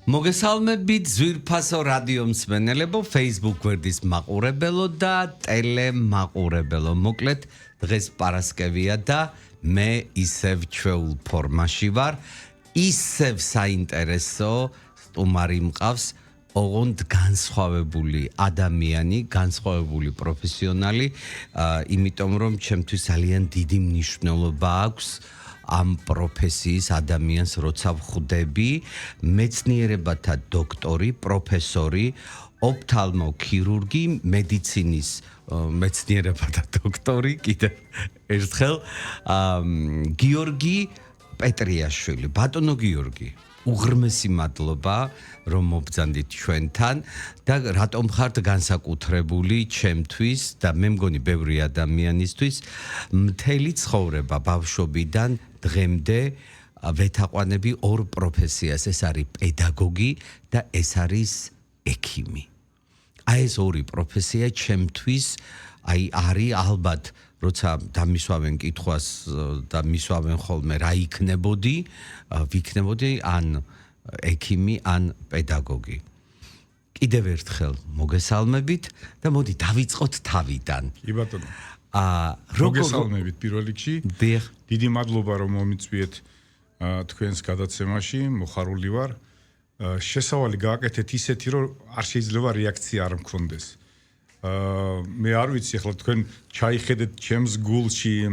მოგესალმებით ზვირფასო რადიო მსმენელებო, Facebook გვერდის მაყურებელო და ტელემაყურებელო. მოკლედ დღეს პარასკევია და მე ისევ ჩვეულ ფორმაში ვარ. ისევ საინტერესო სტუმარი მყავს, ოღონდ განსხვავებული ადამიანი, განსხვავებული პროფესიონალი, იმიტომ რომ ჩემთვის ძალიან დიდი მნიშვნელობა აქვს ამ პროფესიის ადამიანს როცა ვხვდები, მეცნიერებათა დოქტორი, პროფესორი, ოფთალმოქირურგი, მედიცინის მეცნიერებათა დოქტორი, კიდევ ერთხელ გიორგი პეტრიაშვილი. ბატონო გიორგი, უღრმესი მადლობა რომ მობრძანდით ჩვენთან და რატომ ხართ განსაკუთრებული ჩემთვის და მე მგონი ბევრი ადამიანისთვის მთელი ცხოვრება ბავშვობიდან დღემდე ვეთაყვანები ორ პროფესიას, ეს არის პედაგოგი და ეს არის ექიმი. აი ეს ორი პროფესია ჩემთვის არის ალბათ როცა დამისვავენ კითხვას და მისვავენ ხოლმე რა იქნებოდი, ვიქნებოდი ან ექიმი, ან პედაგოგი. კიდევ ერთხელ მოგესალმებით და მოდი დავიწყოთ თავიდან. კი ბატონო. მოგესალმებით პირველ რიგში. დიდი მადლობა რომ მომიწვიეთ თქვენს გადაცემაში, მოხარული ვარ. შესავალი გააკეთეთ ისეთი რომ არ შეიძლება რეაქცია არ მქონდეს. მე არ ვიცი ახლა თქვენ ჩაიხედეთ ჩემს გულში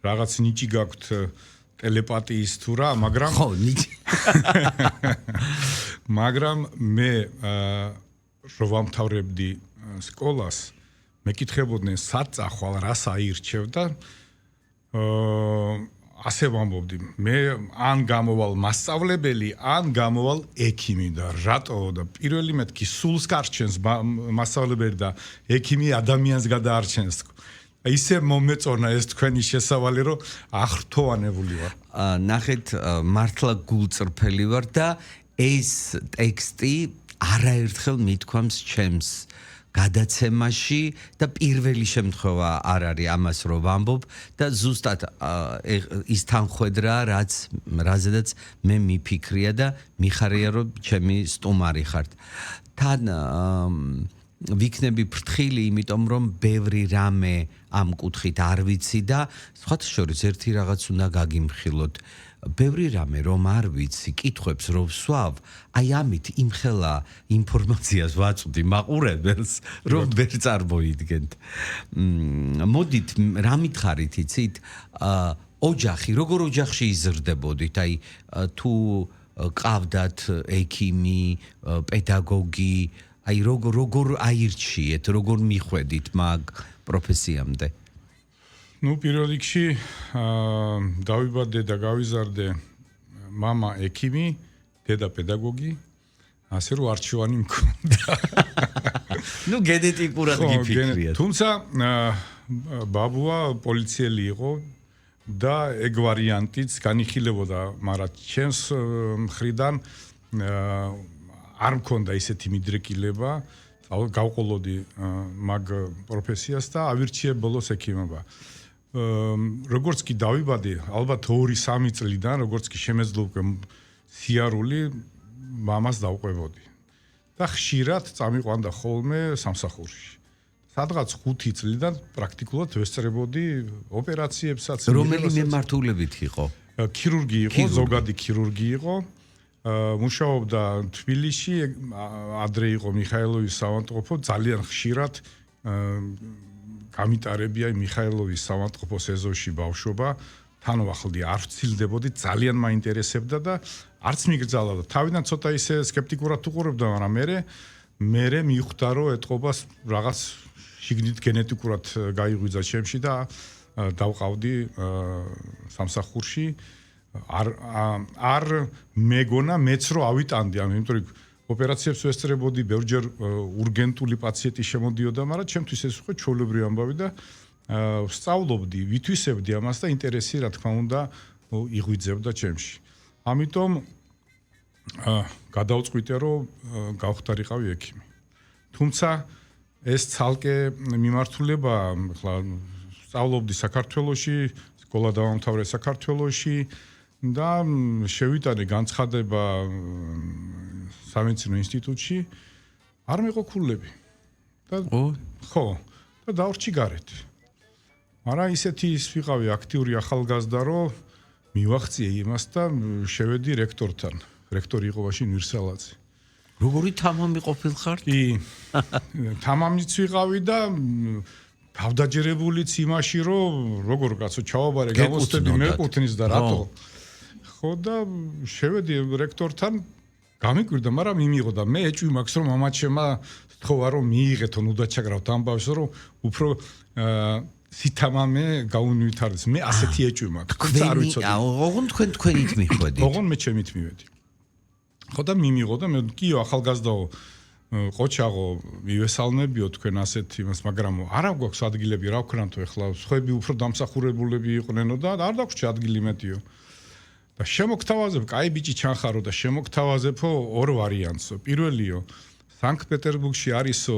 რაღაც ნიჭი გაქვთ ტელეპათიის თუ რა, მაგრამ ხო, ნიჭი. მაგრამ მე რო ვამთავრებდი სკოლას, მეკითხებოდნენ საწახვალ რას აირჩევ და ასე ვამბობდი, მე ან გამოვალ მასწავლებელი, ან გამოვალ ექიმი და რატო და პირველი მეთქი სულს გარჩენს მასწავლებელი და ექიმი ადამიანს გადაარჩენს. ისე მომეწონა ეს თქვენი შესავალი რომ ახრთოვანებული ვარ. ნახეთ, მართლა გულწრფელი ვარ და ეს ტექსტი არაერთხელ მithქვამს ჩემს გადაცემაში და პირველი შემთხვევა არ არის ამას რომ ვამბობ და ზუსტად ის თანხwebdriver რაზედაც მე მიფიქრია და მიხარია რომ ჩემი სტუმარი ხართ. თან ვიქნები ფრთხილი, იმიტომ რომ ბევრი რამე ამ კუთხით არ ვიცი და სხვათა შორის ერთი რაღაც უნდა გაგიმხილოთ. ბევრი რამე რომ არ ვიცი, კითხვებს რომ ვსვავ, აი ამით იმხელა ინფორმაციას ვაწვდი მაყურებელს, რომ ვერ წარმოიდგენთ. მოდით, რა მითხარით იცით? ოჯახი, როგორ ოჯახში იზრდებოდით? აი თუ ყავდათ ექიმი, პედაგოგი, აი როგორ აირჩიეთ, როგორ მიხვედით მაგ პროფესიამდე? ნუ პირველ რიგში დავიბადე და გავიზარდე მამა ექიმი, დედა პედაგოგი, ასე რომ არჩევანი მქონდა. ნუ გენეტიკურად გიფიქრიათ. თუმცა ბაბუა პოლიციელი იყო და ეგ ვარიანტიც განიხილებოდა, მაგრამ ჩემს მხრიდან არ მქონდა ისეთი მიდრეკილება, გავყოლოდი მაგ პროფესიას და ავირჩიე ბოლოს ექიმობა. როგორც კი დავიბადე, ალბათ 2-3 წლიდან, როგორც კი შემეძლო სიარული, მამას დავყვებოდი. და ხშირად წამიყვანდა ხოლმე სამსახურში. სადღაც 5 წლიდან პრაქტიკულად ვესწრებოდი ოპერაციებსაც. რომელი მიმართულებით იყო? ქირურგი იყო, ზოგადი ქირურგი იყო. მუშაობდა თბილისში, ადრე იყო მიხაილოვის საავადმყოფო, ძალიან ხშირად გამიტარებია მიხაილოვის საავადმყოფოს ეზოში ბავშვობა, თან ვახლდი არ ვცილდებოდი, ძალიან მაინტერესებდა და არც მიგრძალა და თავიდან ცოტა ისე სკეპტიკურად უყურებდა, მაგრამ მე მიხვდა რომ ეთყობას რაღაც შიგნით გენეტიკურად გაიღვიძა ჩემში და დავყავდი სამსახურში. არ მეგონა მეც რომ ავიტანდი, იმიტომ რომ ოპერაციებს ვესწრებოდი, ბევრჯერ ურგენტული პაციენტი შემოდიოდა, მაგრამ ჩემთვის ეს იყო ჩვეულებრივი ამბავი და ვსწავლობდი, ვითვისებდი ამას და ინტერესი რა თქმა უნდა იღვიძებდა ჩემში. ამიტომ გადავწყვიტე რომ გავხდარიყავი ექიმი. თუმცა ეს ცალკე მიმართულება, ახლა სწავლობდი საქართველოში, სკოლა დავამთავრე საქართველოში და შევიტანე განცხადება სამედიცინო ინსტიტუტში არ მეყო ქულები. და ხო, და დავრჩი გარეთ. მაგრამ ისეთი ის ვიყავი აქტიური ახალგაზრდა, რომ მივახციე იმას და შევედი რექტორთან. რექტორი იყო მაშინ ვირსალაძე. როგორი თამამი ყოფილხარ? კი. თამამიც ვიყავი და თავდაჯერებულიც იმაში, რომ როგორ კაცო ჩავაბარე გამოსწები მეკუთვნის და რატო? ხო და შევედი რექტორთან გამიკვირდა, მაგრამ მიმიღო და მე ეჭვი მაქვს რომ მამაჩემა თქვა რომ მიიღეთო ნუ დაჩაგრავთ ამბავს რომ უფრო სითამამე გაუნვითარდეს. მე ასეთი ეჭვი მაქვს. თუმცა არ ვიცოდი. ოღონდ თქვენით მიხვედით. ოღონდ მე ჩემით მივედი. ხო და მიმიღო და მე კიო ახალგაზრდაო ყოჩაღო მივესალმებიო თქვენ ასეთ იმას, მაგრამ არა გვაქვს ადგილები, რა ვქნათო ეხლა სხვები უფრო დამსახურებულები იყვნენო და არ დაგვჭი ადგილი მეტიო. და შემოგთავაზებ, კაი ბიჭი ჩანხარო და შემოგთავაზებო ორ ვარიანტსო. პირველიო, სანქტ-პეტერბურგში არისო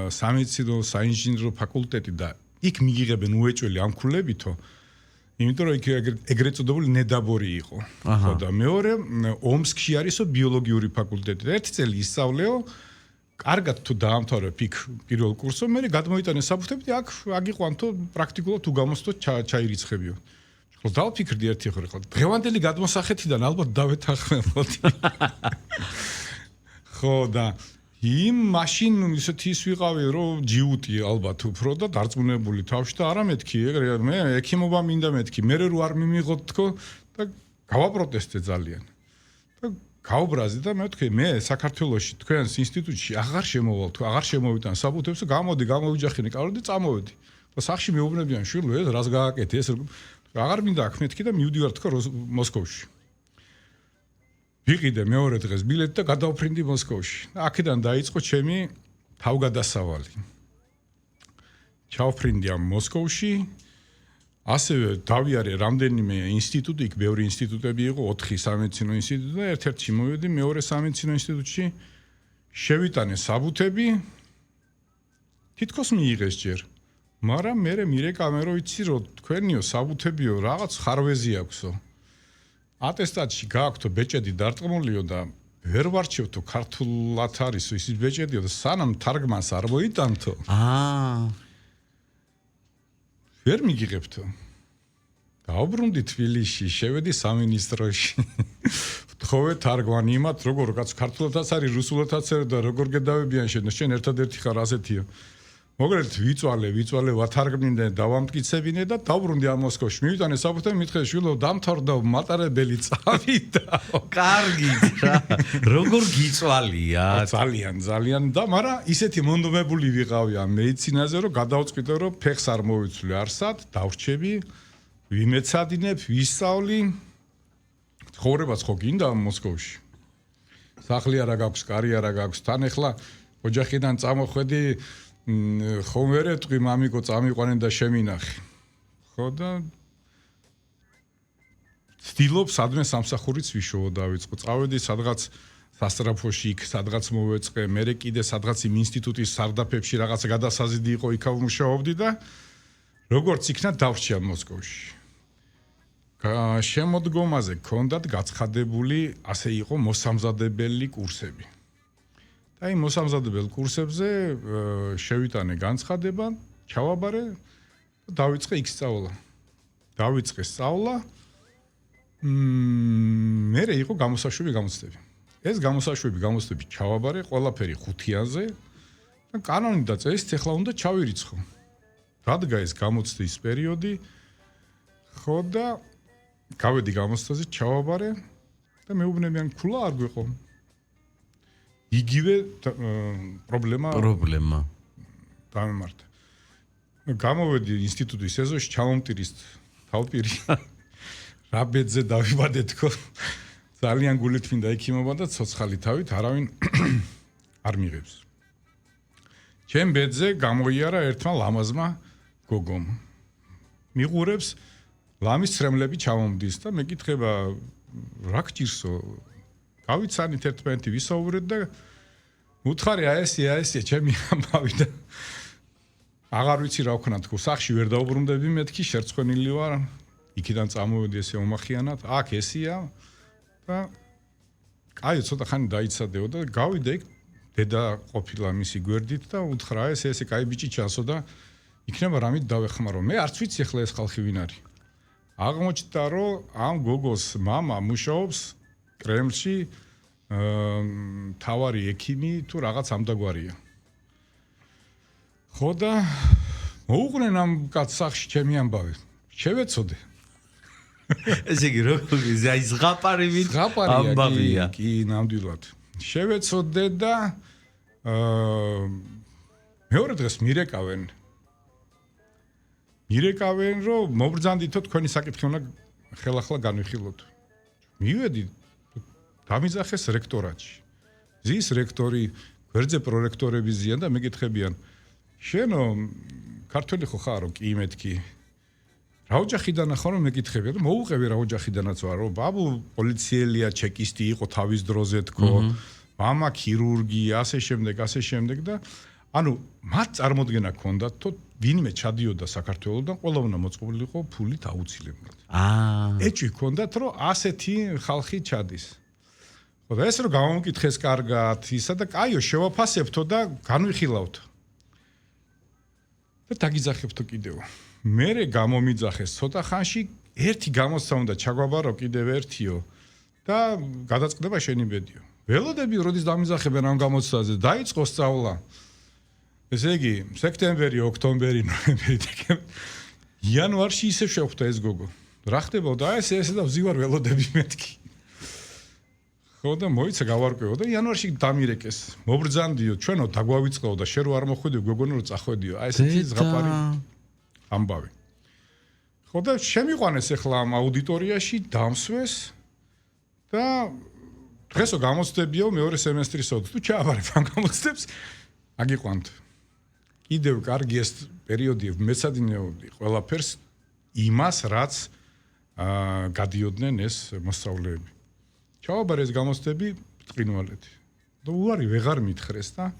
სამედიცინო საინჟინრო ფაკულტეტი და იქ მიიღებენ უეჭველი ამ ქულებითო. იმიტომ რომ იქ ეგრეთ წოდებული ნედაბორი იყო. ხო და მეორე, ომსკში არისო ბიოლოგიური ფაკულტეტი და ერთი წელი ისწავლეო. კარგად თუ დაამთავრებ იქ პირველ კურსო, მე გადმოიტანე საფუძვლები და აქ აგიყვანთო პრაქტიკულად თუ გამოსწო ჩაირიცხებიო. ხო დავფიქრდი ერთი ხრი ხო დღევანდელი გადმოსახეთიდან ალბათ დავეთანხმებოდი. ხო და იმ მაშინ ისეთი ის ვიყავი რომ ჯიუტი ალბათ უფრო და დარწმუნებული თავში და არა მეთქი ეგრე მე ექიმობა მინდა მეთქი მე რო არ მიმიღოთ თქო და გავაპროტესტე ძალიან. და გავბრაზი და მე ვთქვი მე საქართველოში თქვენს ინსტიტუტში აღარ შემოვალ თუ აღარ შემოვიტან საბუთებს გამოდი გამოვიჯახინე კაროდი წამოვედი. და სახში მეუბნებიან შვილო ეს რას გააკეთე ეს აღარ მინდა აქ მეთქი და მივდივარ თქო მოსკოვში. ვიყიდე მეორე დღეს ბილეთი და გადავფრინდი მოსკოვში. აქედან დაიწყო ჩემი თავგადასავალი. ჩავფრინდი ამ მოსკოვში. ასევე დავიარე რამდენიმე ინსტიტუტი, იქ ბევრი ინსტიტუტები იყო, 4 სამედიცინო ინსტიტუტი და ერთ-ერთში მოვედი მეორე სამედიცინო ინსტიტუტში. შევიტანე საბუთები. თითქოს მიიღეს ჯერ. მაგრამ მე მირეკამე რომ იცი რომ თქვენიო საბუთებიო რაღაც ხარვეზი აქვსო. ატესტატში გააქვთო ბეჭედი დარწმუნიო და ვერ ვარჩევთო ქართულად არისო ის ბეჭედიო და სანამ თარგმანს არ მოიტანთო. ვერ მიგიღებთო. გავბრუნდი თბილისში, შევედი სამინისტროში. ვთხოვე თარგმანი იმათ როგორ კაც ქართულადაც არის, რუსულადაც არის და როგორ გედავებიან შენ ერთადერთი ხარ ასეთიო. მოგერთ ვიწვალე ვათარგმნინე დავამტკიცებინე და დავბრუნდი ამ მოსკოვში. მივიტანე საფუძველი მითხე შვილო დამთავრდა მატარებელი წავიდა. კარგი რა. როგორ გიწვალია? ძალიან და მაგრამ ისეთი მონდომებული ვიყავი ამ მედიცინაზე რომ გადავწყვიტე რომ ფეხს არ მოვიცვლი არსად, დავრჩები, ვიმეცადინებ, ვისწავლი. ცხოვრებაც ხო გინდა ამ მოსკოვში. სახლი არა გაქვს, კარი არა გაქვს. თან ახლა ოჯახიდან წამოხვედი ხომ ვერ ეტყვი მამიკო წამიყვანენ და შემინახი. ხო და ცდილობ სადმე სამსახურიც ვიშოვო დავიწყო. წავედი სადღაც სასტრაფოში იქ სადღაც მოვეწყე, მერე კიდე სადღაც იმ ინსტიტუტის სარდაფებში რაღაცა გადასაზიდი იყო, იქ ვმუშაობდი და როგორც იქნა დავრჩი ამ მოსკოვში. შემოდგომაზე ქონდათ გაცხადებული, ასე იყო მოსამზადებელი კურსები. და იმ მოსამზადებელ კურსებზე შევიტანე განცხადება, ჩავაბარე და დავიწყე იქ სწავლა. დავიწყე სწავლა. მერე იყო გამოსაშვები გამოცდები. ეს გამოსაშვები გამოცდები ჩავაბარე ყველაფერი ხუთიანზე და კანონი და წესით ახლა უნდა ჩავირიცხო. რადგან ეს გამოცდის პერიოდი ხო და გავედი გამოცდაზე ჩავაბარე და მეუბნებიან ქულა არ გვიყო. იგივე პრობლემა დამემართა. გამოვედი ინსტიტუტის ეზოში ჩამომტირის თავპირი. რა ბედზე დავიბადე თქო. ძალიან გულით მინდა ექიმობა და ცოცხალი თავით არავინ არ მიღებს. ჩემ ბედზე გამოიარა ერთმა ლამაზმა გოგომ. მიყურებს ლამის ცრემლები ჩამომდის და მეკითხება რა გჭირსო? გავიცანით ერთმანეთი ვისაუბრეთ და უთხარი აესია ჩემი ამბავი და აღარ ვიცი რა ვქნა თქო სახში ვერ დაუბრუნდები მეთქი შერცხვენილი ვარ იქიდან წამოვედი ესე უმახიანად აქ ესია და კაი ცოტა ხანი დაიცადეო და გავიდა იქ დედა ყოფილა მისი გვერდით და უთხრა ესე კაი ბიჭი ჩასო და იქნება რამით დავეხმარო. მე არც ვიცი ახლა ეს ხალხი ვინ არის. აღმოჩნდა რომ ამ გოგოს მამა მუშაობს კრემლში თავარი ექიმი თუ რაღაც ამდაგვარია. ხო და მოუყრენ ამ კაც სახში ჩემი ამბავი. შევეცოდე. ესე იგი როგორი აი ზღაპარივით ამბავია. კი, ნამდვილად. შევეცოდე და მეორე დღეს მირეკავენ რომ მობრძანდითო თქვენი საკითხი უნდა ხელახლა განვიხილოთ. მივედი დამიძახეს რექტორატში. ზის რექტორი გვერდზე პრორექტორები ზიან და მეკითხებიან შენო ქართველი ხო ხარო? კი მეთქი. რა ოჯახიდან ახო რომ მეკითხებიან და მოუყევი რა ოჯახიდანაც ვარ რომ ბაბუ პოლიციელია, ჩეკისტი იყო თავის დროზე თქო. მამა ქირურგი, ასე შემდეგ და ანუ მათ წარმოდგენა ჰქონდათ თო ვინმე ჩადიოდა საქართველოსდან ყველა უნდა მოწყობილიყო ფულით აუცილებლად. ეჭვი ჰქონდათ რომ ასეთი ხალხი ჩადის. ხო და ეს რომ გამომკითხეს კარგად ისა და კაიო შევაფასებთო და განვიხილავთ. და დაგიძახებთო კიდევ. მერე გამომიძახეს ცოტა ხანში ერთი გამოსცა უნდა ჩაგვაბარო კიდევ ერთიო და გადაწყდება შენი ბედიო. ველოდები როდის დამიძახებენ ამ გამოცდაზე დაიწყო სწავლა. ესე იგი, სექტემბერი, ოქტომბერი, ნოემბერი, დეკემბერი. იანვარში ისევ შევხვდა ეს გოგო. რა ხდებოდა? ესე და ვზივარ ველოდები მეთქი. ხო და მოიცა გავარკვევო და იანვარში დამირეკეს. მობრძანდიო, ჩვენო დაგვავიწყო და შენ რო არ მოხვედიო, გოგონო რო წახვედიო. აი ესეთი ზღაპარი ამბავი. ხო და შემიყვანეს ახლა ამ აუდიტორიაში, დამსვეს და დღესო გამოცდებიო მეორე სემესტრისო თუ ჩააბარებ ამ გამოცდებს აგიყვანთ. კიდევ კარგი ეს პერიოდი მეცადინეობდი ყველაფერს იმას რაც გადიოდნენ ეს მოსწავლეები. ჩააბარე ეს გამოცდები ბრწყინვალეთი. და უარი ვეღარ მითხრეს და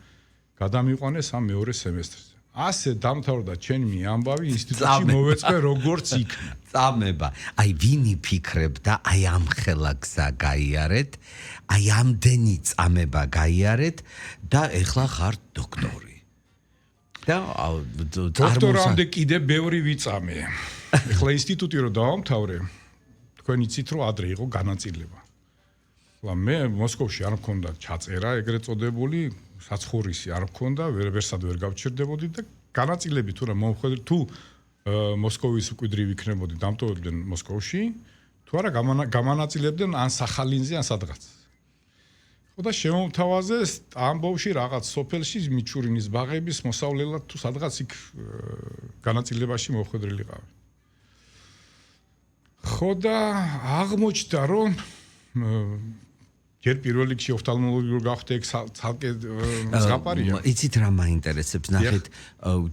გადამიყვანეს ამ მეორე სემესტრზე. ასე დამთავრდა ჩემი ამბავი ინსტიტუტში მოვეწყე როგორც იქნა. წამება. აი ვინ იფიქრებდა აი ამ ხელა გზა გაიარეთ, აი ამდენი წამება გაიარეთ და ეხლა ხარ დოქტორი. და დოქტორამდე კიდე ბევრი ვიწამე. ეხლა ინსტიტუტი რო დავამთავრე, თქვენ იცით რომ ადრე იყო განაწილება. ხლა მე მოსკოვში არ მქონდა ჩაწერა ეგრეთ წოდებული საცხოვრისი არ მქონდა, ვერსად ვერ გავჩერდებოდი და განაწილები თუ რა მომხედრ თუ მოსკოვის მკვიდრი ვიქნებოდი, დამტოვებდნენ მოსკოვში, თუ არა გამანაწილებდნენ ან სახალინზე ან სადღაც. ხო და შემომთავაზე სტამბოვში რაღაც სოფელში მიჩურინის ბაღების მოსავლელად თუ სადღაც იქ განაწილებაში მომხედრილიყავი. ხო და აღმოჩნდა რომ ჯერ პირველ რიგში ოფთალმოლოგი გავხდე ეგ ცალკე ზღაპარია. იცით რა მაინტერესებს, ნახეთ,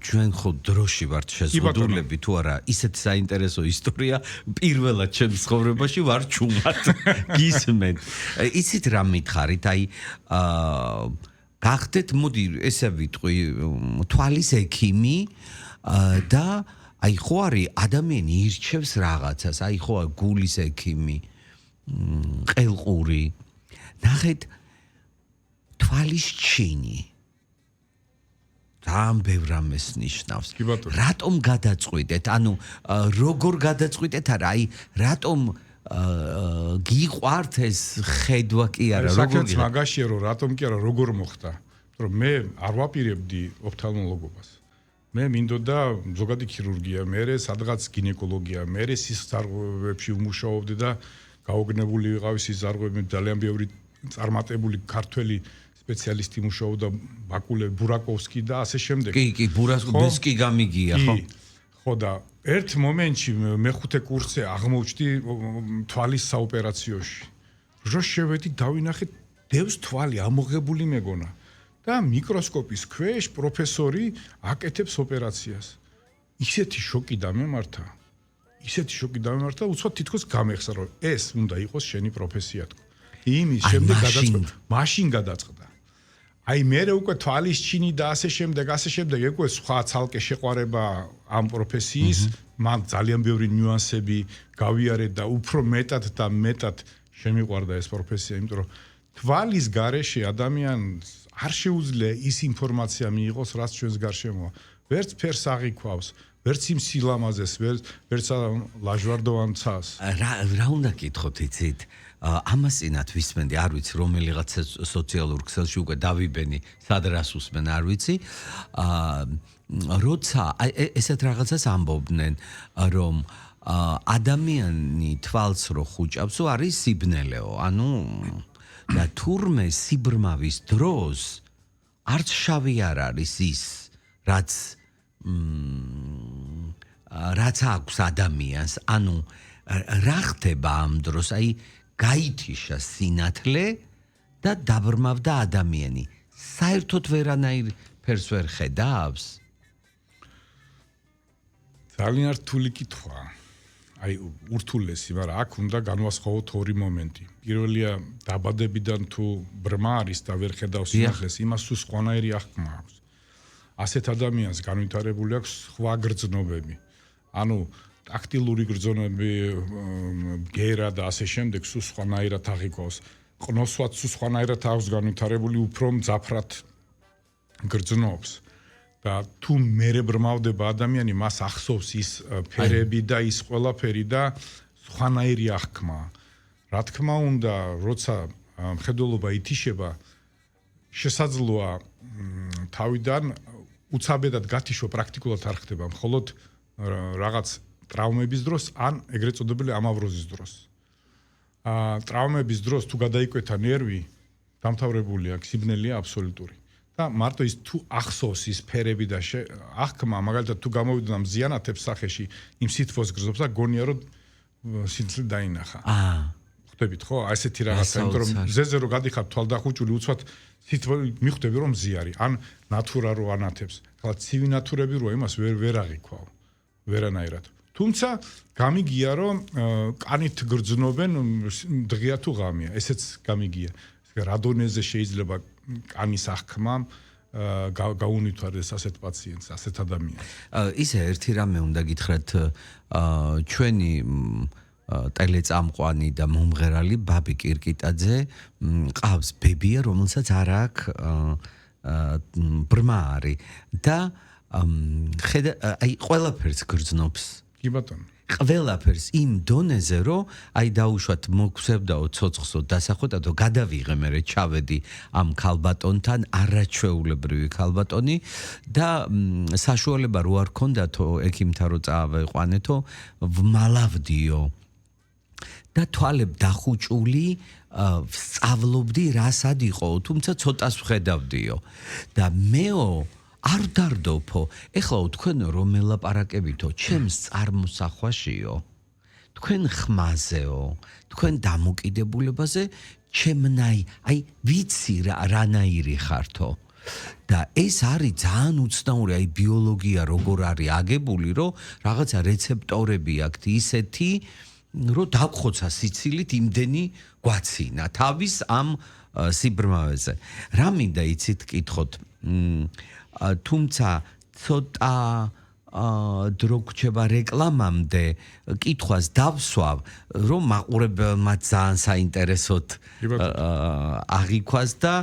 ჩვენ ხო დროში ვართ შეზღუდულები თუ არა, ისეთ საინტერესო ისტორია პირველად ჩემს ცხოვრებაში ვარ ჩუმად გისმენთ. იცით რა მითხარით, აი გახდეთ, მოდი ესე ვიტყვი, თვალის ექიმი და აი ხო არის ადამიანი ირჩევს რაღაცას, აი ხო გულის ექიმი, ყელყური ნახეთ თვალის ჩინი რამ ბევრ რამეს ნიშნავს. რატომ გადაწყვიტეთ? ანუ როგორ გადაწყვიტეთ? არა, აი რატომ გიყვართ ეს ხედვა კი არა, როგორ მაგაშია რომ რატომ კი არა, როგორ მოხდა? რომ მე არ ვაპირებდი ოფთალმოლოგობას. მე მინდოდა ზოგადი ქირურგია, მე სადღაც გინეკოლოგია, მე სისხლძარღვებში ვმუშაობდი და გაოგნებული ვიყავი სისხლძარღვები, ძალიან ბევრი წარმატებული ქართველი სპეციალისტი მუშაობდა ბაკულე ბურაკოვსკი და ასე შემდეგ. კი, ბურაკოვსკი გამიგია, ხო? ხო და ერთ მომენტში მეხუთე კურსზე აღმოჩნდი თვალის საოპერაციოში. რო შევედი დავინახე დევს თვალი ამოღებული მეგონა და მიკროსკოპის ქვეშ პროფესორი აკეთებს ოპერაციას. ისეთი შოკი დამემართა, უცბად თითქოს გამეხსა რომ ეს უნდა იყოს შენი პროფესია თქო. იმის შემდეგ მაშინ გადაწყდა. აი მე უკვე თვალის ჩინი და ასე შემდეგ უკვე სხვა ცალკე შეყვარება ამ პროფესიის, მან ძალიან ბევრი ნიუანსები გავიარე და უფრო მეტად შემიყვარდა ეს პროფესია, იმიტომ რომ თვალის გარეშე ადამიანს არ შეუძლია ის ინფორმაცია მიიღოს, რაც ჩვენს გარშემოა. ვერც ფერს აღიქვავს, ვერც იმ სილამაზეს, ვერც ლაჟვარდოვან ცას. რა უნდა გითხოთ იცით? ამას წინათ ვისმენდი, არ ვიცი, რომელიღაც სოციალურ ქსელში უკვე დავიბენი, სადრას უსმენ, არ ვიცი. როცა ესეთ რაღაცას ამბობდნენ, რომ ადამიანი თვალს რო ხუჭავს, არის სიბნელეო. ანუ და თურმე სიბრმავის დროს არც შავი არ არის ის, რაც აქვს ადამიანს. ანუ რა ხდება ამ დროს? აი გაითიშა სინათლე და დაბრმავდა ადამიანი. საერთოდ ვერანაირ ფერს ვერ ხედავს? ძალიან რთული კითხვა. აი ურთულესი, მაგრამ აქ უნდა განვასხვაოთ ორი მომენტი. პირველია დაბადებიდან თუ ბრმა არის და ვერ ხედავს სინათლეს, იმას თუ სხვანაირი აღქმა აქვს. ასეთ ადამიანს განვითარებული აქვს სხვა გრძნობები. ანუ ტაქტილური გრძნობები, გერა და ასე შემდეგ სულ სხვანაირად აღიქვავს. ყნოსვაც სულ სხვანაირად აქვს განვითარებული, უფრო მძაფრად გრძნობს. და თუ მერე ბრმავდება ადამიანი, მას ახსოვს ის ფერები და ის ყველაფერი და სხვანაირი აღქმა. რა თქმა უნდა, როცა მხედველობა ითიშება, შესაძლოა თავიდან უცაბედად გათიშვა პრაქტიკულად არ ხდება, მხოლოდ რაღაც ტრავმების დროს ან ეგრეთ წოდებული ამავროზის დროს. ტრავმების დროს თუ გადაიკვეთა ნერვი, დამთავრებული აქვს, სიბნელეა აბსოლუტური. და მარტო ის თუ ახსოვს ის ფერები და აღქმა, მაგალითად თუ გამოვიდა მზიანათებს სახეში, იმ სითბოს გრძნობს და გონია რომ სინთლე დაინახა. ხვდებით ხო? აი ესეთი რაღაცა, იმიტომ რომ ზეზე რო გადიხარ თვალდახუჭული, უცბად სითბო მიხვდები რომ მზი არის, ან ნატურა რო ანათებს. ხლა ცივი ნატურები რო იმას ვერ აღიქვავ. ვერანაირად. თუმცა გამიგია რომ კანით გრძნობენ დღეა თუ ღამეა, ესეც გამიგია. რადონეზე შეიძლება კანის აღქმა გაუნვითარდეს ასეთ პაციენტს, ასეთ ადამიანს. ისე ერთი რამე უნდა გითხრათ, ჩვენი ტელეწამყვანი და მომღერალი ბაბი კირკიტაძე ყავს ბებია, რომელსაც არ აქვს ბრმა არის და აი ყველაფერს გრძნობს. კი ბატონო. ყველაფერს იმ დონეზე, რომ აი დაუშვათ მოგვსებდაო ცოცხლსო დასახոտადო გადავიღე მე ჩავედი ამ ქალბატონთან, არაჩვეულებრივი ქალბატონი და საშუალება რო არ ქონდათო ექიმთან რო წავეყვანეთო, ვმალავდიო და თვალებ დახუჭული სწავლობდი რასად იყო, თუმცა ცოტას ვხედავდიო და მეო არ დარდოფო. ეხლა თქვენ რომ ელაპარაკებითო, ჩემს წარმოსახვაშიო, თქვენ ხმაზეო, თქვენ დამოკიდებულებაზე, ჩემნაი, აი ვიცი რანაირი ხართო. და ეს არის ძალიან უცნაური, აი ბიოლოგია როგორ არის აგებული, რომ რაღაცა რეცეპტორები აქვთ ისეთი, რომ დაგხოცა სიცილით იმდენი გვაცინა თავის ამ სიბრმავეზე. რა მინდა იცით კითხოთ, თუმცა ცოტა დრო გრჩება რეკლამამდე კითხვას დავსვავ, რომ მაყურებელმა ძალიან საინტერესოდ აღიქვას და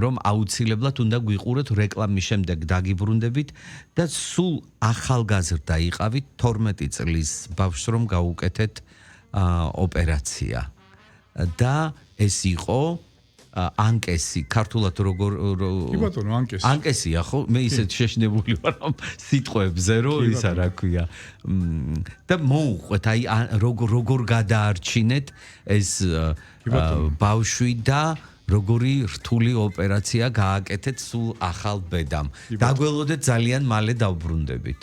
რომ აუცილებლად უნდა გვიყუროთ რეკლამის შემდეგ დაგიბრუნდებით და სულ ახალგაზრდა იყავით 12 წლის ბავშვს რომ გაუკეთეთ ოპერაცია და ეს იყო ანკესი, ქართულად როგორ კი ბატონო, ანკესი. ანკესია ხო? მე ისეთ შეშინებული ვარ ამ სიტყვებზე, რომ ისა რა ქვია. და მოუყვეთ, აი როგორ გადაარჩინეთ ეს ბავშვი და როგორი რთული ოპერაცია გააკეთეთ სულ ახალ ბედამ. დაგველოდეთ ძალიან მალე დავბრუნდებით.